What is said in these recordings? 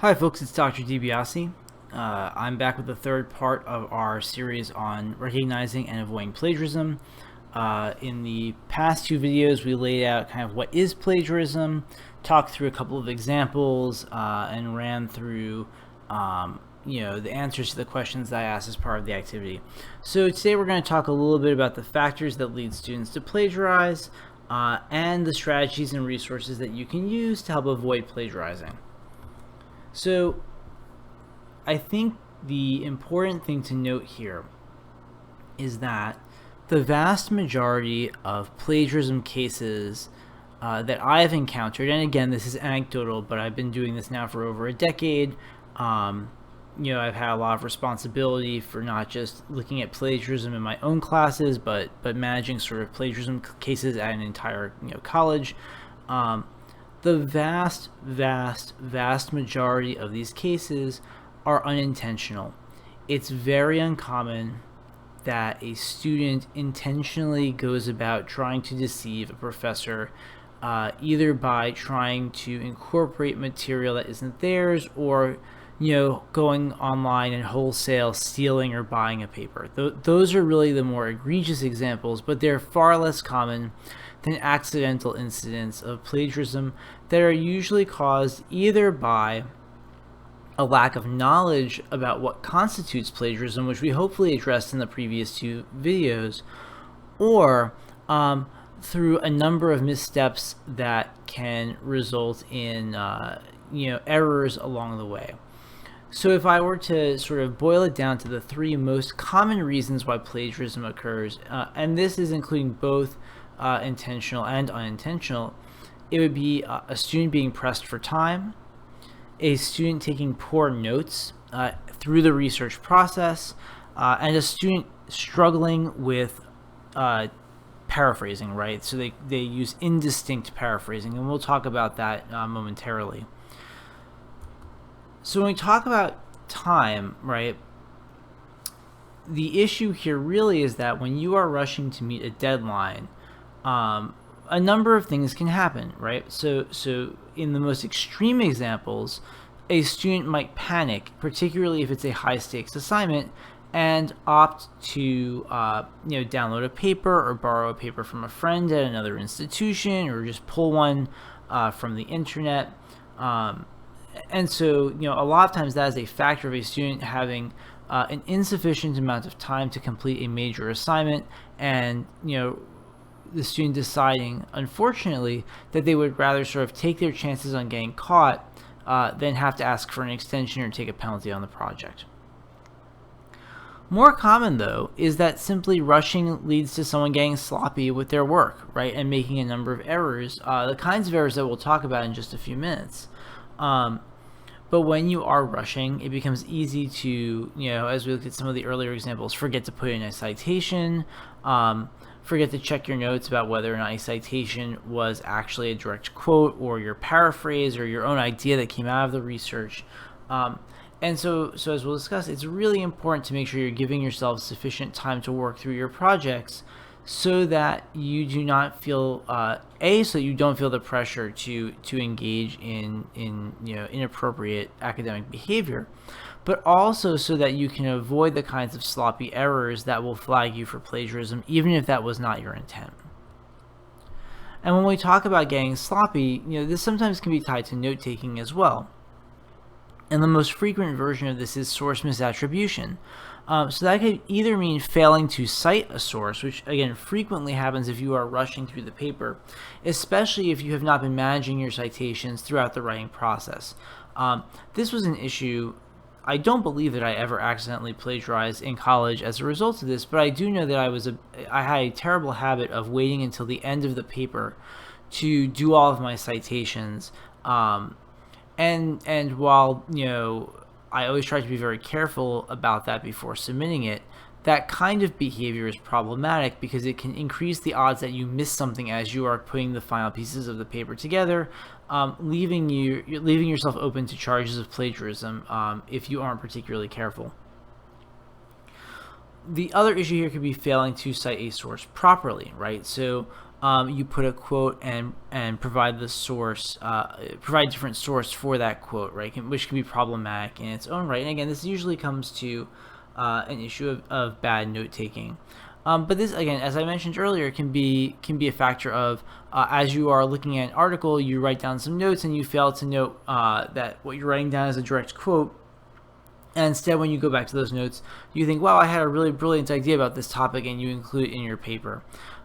Hi folks, it's Dr. DiBiase. I'm back with the third part of our series on recognizing and avoiding plagiarism. In the past two videos, we laid out kind of what is plagiarism, talked through a couple of examples, and ran through the answers to the questions that I asked as part of the activity. So today we're going to talk a little bit about the factors that lead students to plagiarize and the strategies and resources that you can use to help avoid plagiarizing. So I think the important thing to note here is that the vast majority of plagiarism cases that I've encountered, and again, this is anecdotal, but I've been doing this now for over a decade. I've had a lot of responsibility for not just looking at plagiarism in my own classes, but managing sort of plagiarism cases at an entire college. The vast majority of these cases are unintentional. It's very uncommon that a student intentionally goes about trying to deceive a professor, either by trying to incorporate material that isn't theirs or going online and wholesale stealing or buying a paper. Those are really the more egregious examples, but they're far less common than accidental incidents of plagiarism that are usually caused either by a lack of knowledge about what constitutes plagiarism, which we hopefully addressed in the previous two videos, or through a number of missteps that can result in errors along the way. So if I were to sort of boil it down to the three most common reasons why plagiarism occurs, and this is including both intentional and unintentional, it would be a student being pressed for time, a student taking poor notes through the research process, and a student struggling with paraphrasing, right? So they use indistinct paraphrasing, and we'll talk about that momentarily. So when we talk about time, right, the issue here really is that when you are rushing to meet a deadline, a number of things can happen, right? So in the most extreme examples, a student might panic, particularly if it's a high-stakes assignment, and opt to download a paper or borrow a paper from a friend at another institution, or just pull one from the internet. And so a lot of times that is a factor of a student having an insufficient amount of time to complete a major assignment, and the student deciding, unfortunately, that they would rather sort of take their chances on getting caught than have to ask for an extension or take a penalty on the project. More common, though, is that simply rushing leads to someone getting sloppy with their work, right, and making a number of errors, the kinds of errors that we'll talk about in just a few minutes. But when you are rushing, it becomes easy to, as we looked at some of the earlier examples, forget to put in a citation, forget to check your notes about whether or not a citation was actually a direct quote or your paraphrase or your own idea that came out of the research. And so as we'll discuss, it's really important to make sure you're giving yourself sufficient time to work through your projects so that you do not feel, so you don't feel the pressure to engage in inappropriate academic behavior, but also so that you can avoid the kinds of sloppy errors that will flag you for plagiarism, even if that was not your intent. And when we talk about getting sloppy, this sometimes can be tied to note-taking as well. And the most frequent version of this is source misattribution. So that could either mean failing to cite a source, which again frequently happens if you are rushing through the paper, especially if you have not been managing your citations throughout the writing process. This was an issue. I don't believe that I ever accidentally plagiarized in college as a result of this, but I do know that I had a terrible habit of waiting until the end of the paper to do all of my citations. And while I always try to be very careful about that before submitting it, that kind of behavior is problematic because it can increase the odds that you miss something as you are putting the final pieces of the paper together, leaving yourself open to charges of plagiarism if you aren't particularly careful. The other issue here could be failing to cite a source properly, right? So you put a quote and provide the source, provide different source for that quote, right? Which can be problematic in its own right. And again, this usually comes to an issue of bad note taking. But this, again, as I mentioned earlier, can be a factor of as you are looking at an article, you write down some notes and you fail to note that what you're writing down is a direct quote. And instead, when you go back to those notes, you think, wow, I had a really brilliant idea about this topic, and you include it in your paper.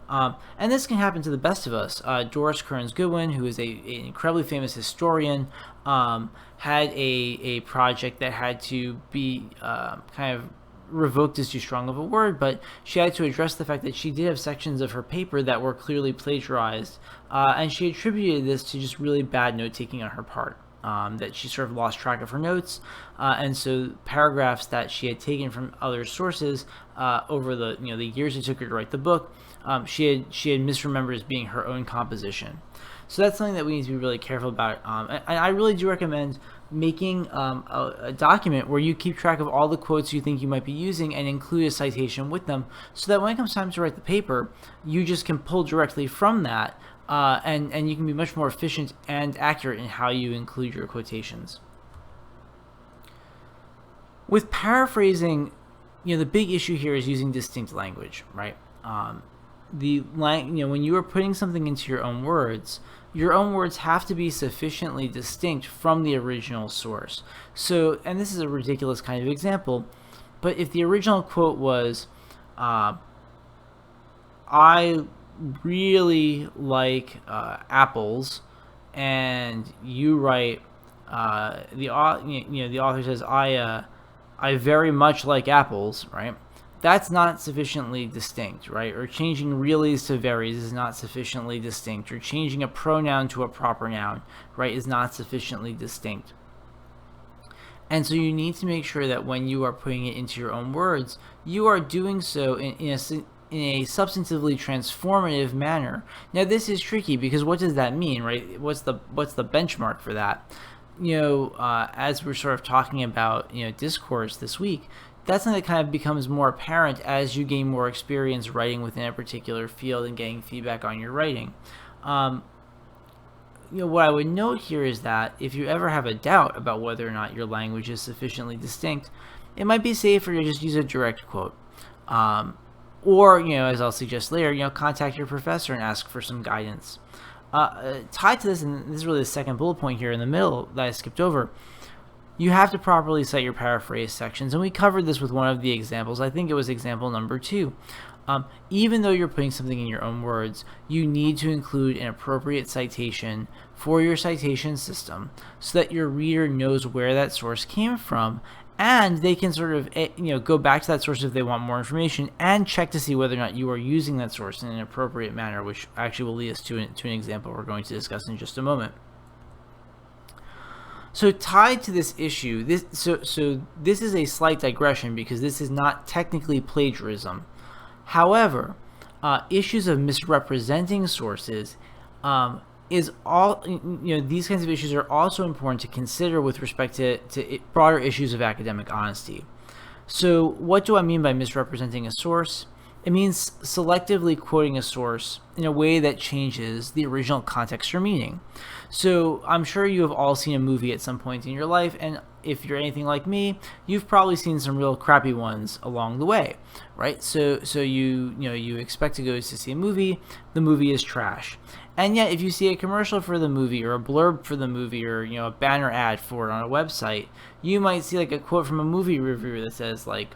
And this can happen to the best of us. Doris Kearns Goodwin, who is an incredibly famous historian, had a project that had to be kind of revoked is too strong of a word, but she had to address the fact that she did have sections of her paper that were clearly plagiarized, and she attributed this to just really bad note-taking on her part. That she sort of lost track of her notes, and so paragraphs that she had taken from other sources over the the years it took her to write the book, she had misremembered as being her own composition. So that's something that we need to be really careful about. And I really do recommend making a document where you keep track of all the quotes you think you might be using and include a citation with them, so that when it comes time to write the paper, you just can pull directly from that. And you can be much more efficient and accurate in how you include your quotations. With paraphrasing, the big issue here is using distinct language, right? When you are putting something into your own words have to be sufficiently distinct from the original source. So, and this is a ridiculous kind of example, but if the original quote was, I really like apples, and you write the author says I very much like apples, right? That's not sufficiently distinct, right? Or changing reallys to veries is not sufficiently distinct, or changing a pronoun to a proper noun, right, is not sufficiently distinct. And so you need to make sure that when you are putting it into your own words, you are doing so in a substantively transformative manner. Now, this is tricky because what does that mean, right? What's the benchmark for that? As we're sort of talking about, discourse this week, that's something that kind of becomes more apparent as you gain more experience writing within a particular field and getting feedback on your writing. What I would note here is that if you ever have a doubt about whether or not your language is sufficiently distinct, it might be safer to just use a direct quote. Or, as I'll suggest later, contact your professor and ask for some guidance. Tied to this, and this is really the second bullet point here in the middle that I skipped over, you have to properly cite your paraphrase sections, and we covered this with one of the examples. I think it was example number 2. Even though you're putting something in your own words, you need to include an appropriate citation for your citation system so that your reader knows where that source came from, and they can sort of go back to that source if they want more information and check to see whether or not you are using that source in an appropriate manner, which actually will lead us to an example we're going to discuss in just a moment. So tied to this issue, this is a slight digression because this is not technically plagiarism. However, issues of misrepresenting sources these kinds of issues are also important to consider with respect to broader issues of academic honesty. So what do I mean by misrepresenting a source? It means selectively quoting a source in a way that changes the original context or meaning. So I'm sure you have all seen a movie at some point in your life, and if you're anything like me, you've probably seen some real crappy ones along the way, right? So you expect to go to see a movie, the movie is trash. And yet if you see a commercial for the movie or a blurb for the movie or a banner ad for it on a website, you might see like a quote from a movie reviewer that says like,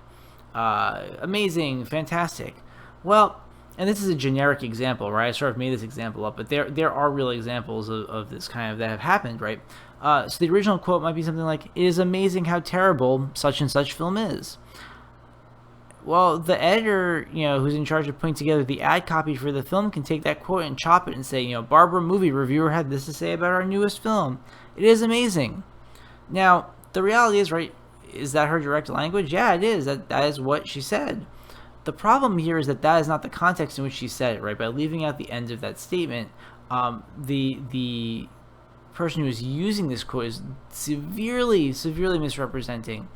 amazing, fantastic. Well, and this is a generic example, right? I sort of made this example up, but there are real examples of this kind of that have happened, right? So the original quote might be something like, "It is amazing how terrible such and such film is." Well, the editor, who's in charge of putting together the ad copy for the film can take that quote and chop it and say, Barbara movie reviewer had this to say about our newest film. It is amazing. Now, the reality is, right, is that her direct language? Yeah, it is. That is what she said. The problem here is that is not the context in which she said it, right? By leaving out the end of that statement, the person who is using this quote is severely misrepresenting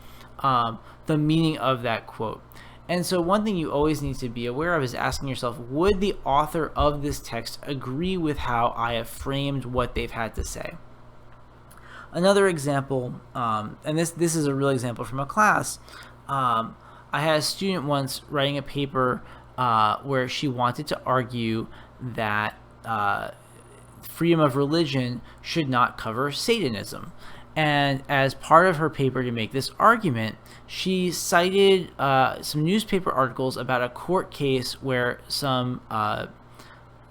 the meaning of that quote. And so one thing you always need to be aware of is asking yourself, would the author of this text agree with how I have framed what they've had to say? Another example, and this is a real example from a class, I had a student once writing a paper where she wanted to argue that freedom of religion should not cover Satanism. And as part of her paper to make this argument, she cited some newspaper articles about a court case where some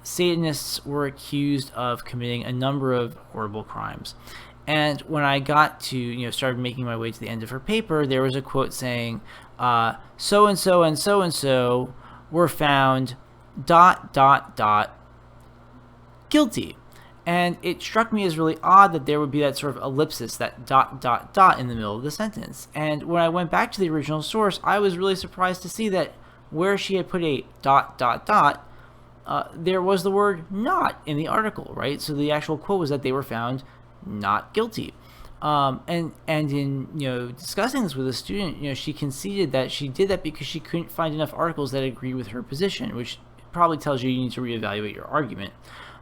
Satanists were accused of committing a number of horrible crimes. And when I got to, started making my way to the end of her paper, there was a quote saying, so-and-so and so-and-so were found ... guilty. And it struck me as really odd that there would be that sort of ellipsis, that ... in the middle of the sentence. And when I went back to the original source, I was really surprised to see that where she had put a ... there was the word not in the article, right? So the actual quote was that they were found not guilty. And in discussing this with a student, she conceded that she did that because she couldn't find enough articles that agreed with her position, which probably tells you need to reevaluate your argument.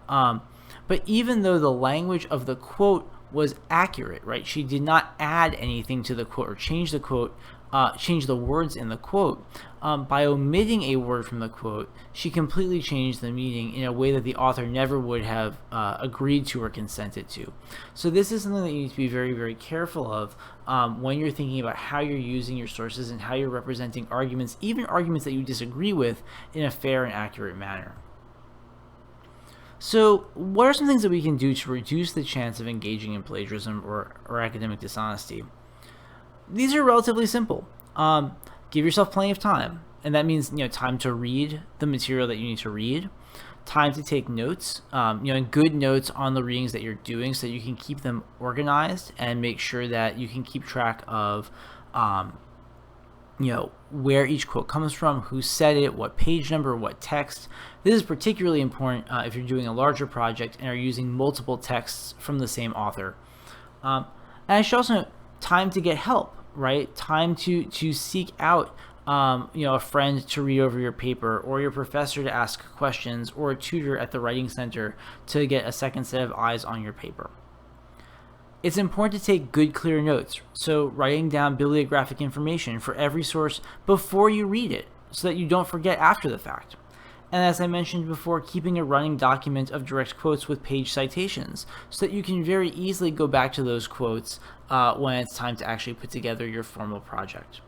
But even though the language of the quote was accurate, right? She did not add anything to the quote or change the quote, change the words in the quote. By omitting a word from the quote, she completely changed the meaning in a way that the author never would have agreed to or consented to. So this is something that you need to be very, very careful of when you're thinking about how you're using your sources and how you're representing arguments, even arguments that you disagree with, in a fair and accurate manner. So what are some things that we can do to reduce the chance of engaging in plagiarism or academic dishonesty? These are relatively simple. Give yourself plenty of time, and that means time to read the material that you need to read, time to take notes, and good notes on the readings that you're doing so that you can keep them organized and make sure that you can keep track of where each quote comes from, who said it, what page number, what text. This is particularly important if you're doing a larger project and are using multiple texts from the same author. And I should also note, time to get help, right? Time to seek out a friend to read over your paper, or your professor to ask questions, or a tutor at the writing center to get a second set of eyes on your paper. It's important to take good, clear notes, so writing down bibliographic information for every source before you read it so that you don't forget after the fact. And as I mentioned before, keeping a running document of direct quotes with page citations so that you can very easily go back to those quotes when it's time to actually put together your formal project.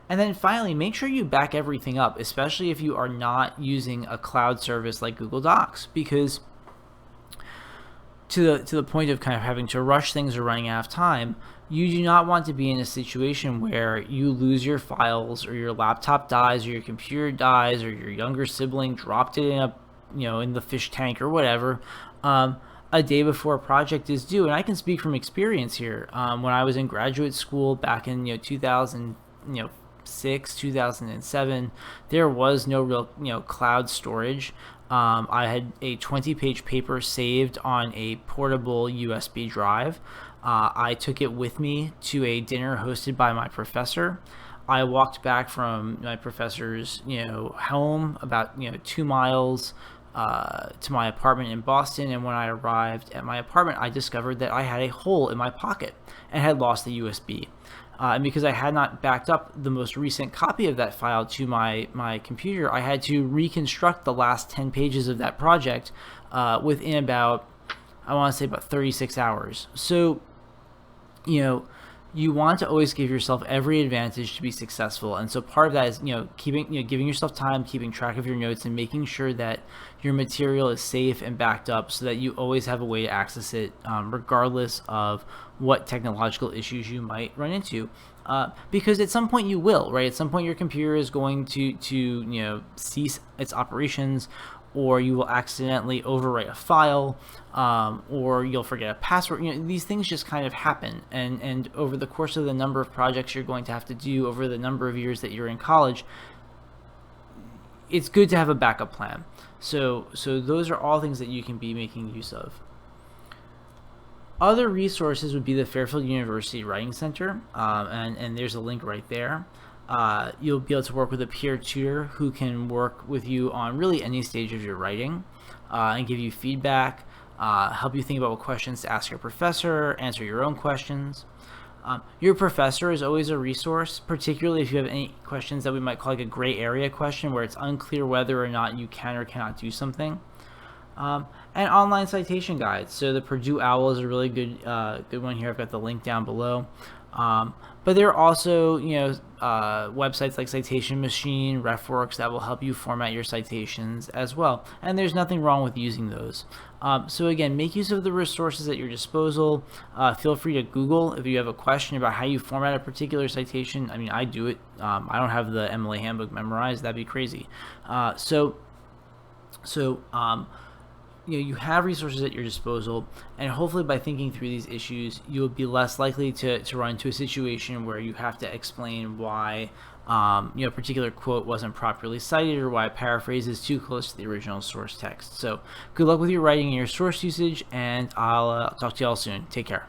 And then finally, make sure you back everything up, especially if you are not using a cloud service like Google Docs, because to the point of kind of having to rush things or running out of time, you do not want to be in a situation where you lose your files, or your laptop dies, or your computer dies, or your younger sibling dropped it in the fish tank or whatever, a day before a project is due. And I can speak from experience here. When I was in graduate school back in 2006, 2007, there was no real cloud storage. I had a 20-page paper saved on a portable USB drive. I took it with me to a dinner hosted by my professor. I walked back from my professor's home about 2 miles to my apartment in Boston, and when I arrived at my apartment, I discovered that I had a hole in my pocket and had lost the USB. And because I had not backed up the most recent copy of that file to my computer, I had to reconstruct the last 10 pages of that project within about 36 hours. So, you want to always give yourself every advantage to be successful. And so part of that is, giving yourself time, keeping track of your notes, and making sure that your material is safe and backed up so that you always have a way to access it, regardless of what technological issues you might run into. Because at some point you will, right? At some point your computer is going to cease its operations, or you will accidentally overwrite a file, or you'll forget a password. These things just kind of happen, and over the course of the number of projects you're going to have to do over the number of years that you're in college, it's good to have a backup plan. So those are all things that you can be making use of. Other resources would be the Fairfield University Writing Center, and there's a link right there. You'll be able to work with a peer tutor who can work with you on really any stage of your writing and give you feedback, help you think about what questions to ask your professor, answer your own questions. Your professor is always a resource, particularly if you have any questions that we might call like a gray area question where it's unclear whether or not you can or cannot do something. And online citation guides. So the Purdue OWL is a really good one here. I've got the link down below. But there are also, websites like Citation Machine, RefWorks that will help you format your citations as well. And there's nothing wrong with using those. So again, make use of the resources at your disposal. Feel free to Google if you have a question about how you format a particular citation. I mean, I do it. I don't have the MLA handbook memorized. That'd be crazy. You have resources at your disposal, and hopefully by thinking through these issues, you'll be less likely to run into a situation where you have to explain why a particular quote wasn't properly cited or why a paraphrase is too close to the original source text. So good luck with your writing and your source usage, and I'll talk to you all soon. Take care.